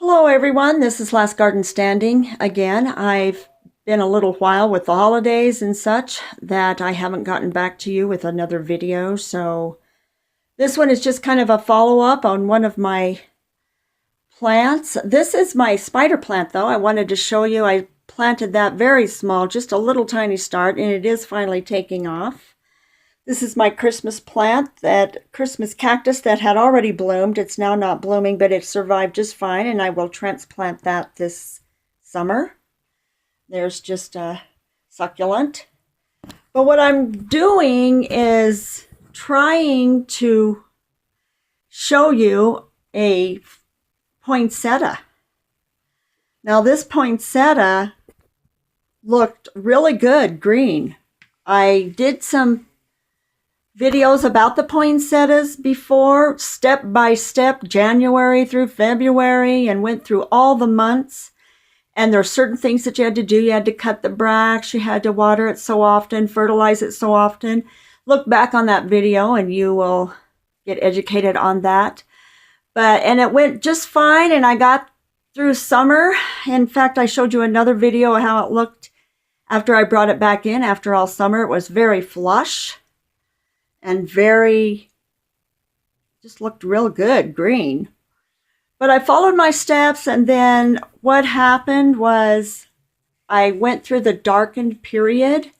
Hello everyone, this is Last Garden Standing again. I've been a little while with the holidays and such that I haven't gotten back to you with another video, so this one is just kind of a follow-up on one of my plants. This is my spider plant though. I wanted to show you. I planted that very small, just a little tiny start, and it is finally taking off. This is my Christmas plant, that Christmas cactus that had already bloomed. It's now not blooming, but it survived just fine, and I will transplant that this summer. There's just a succulent. But what I'm doing is trying to show you a poinsettia. Now this poinsettia looked really good green. I did some videos about the poinsettias before, step by step, January through February, and went through all the months. And there are certain things that you had to do. You had to cut the bracts, you had to water it so often, fertilize it so often. Look back on that video and you will get educated on that. And it went just fine, and I got through summer. In fact, I showed you another video of how it looked after I brought it back in after all summer. It was very flush and just looked real good, green. But I followed my steps, and then what happened was I went through the darkened period.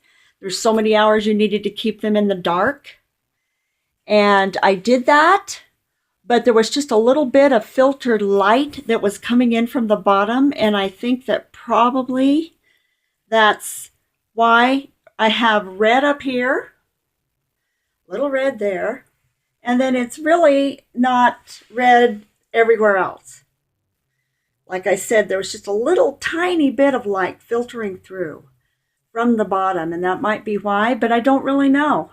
There's so many hours you needed to keep them in the dark. And I did that, but there was just a little bit of filtered light that was coming in from the bottom, and I think that probably that's why I have red up here, little red there, and then it's really not red everywhere else. Like I said, there was just a little tiny bit of light filtering through from the bottom, and that might be why, but I don't really know.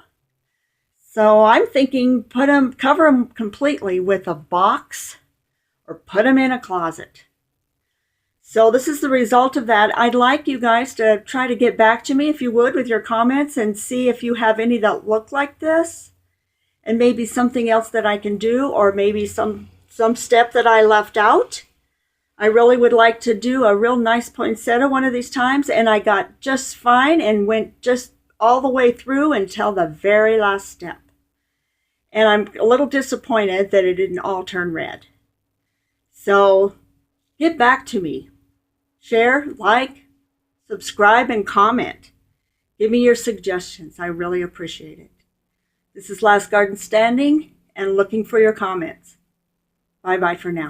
So I'm thinking cover them completely with a box or put them in a closet. So this is the result of that. I'd like you guys to try to get back to me, if you would, with your comments, and see if you have any that look like this, and maybe something else that I can do, or maybe some step that I left out. I really would like to do a real nice poinsettia one of these times, and I got just fine and went just all the way through until the very last step. And I'm a little disappointed that it didn't all turn red. So get back to me. Share, like, subscribe, and comment. Give me your suggestions. I really appreciate it. This is Last Garden Standing, and looking for your comments. Bye-bye for now.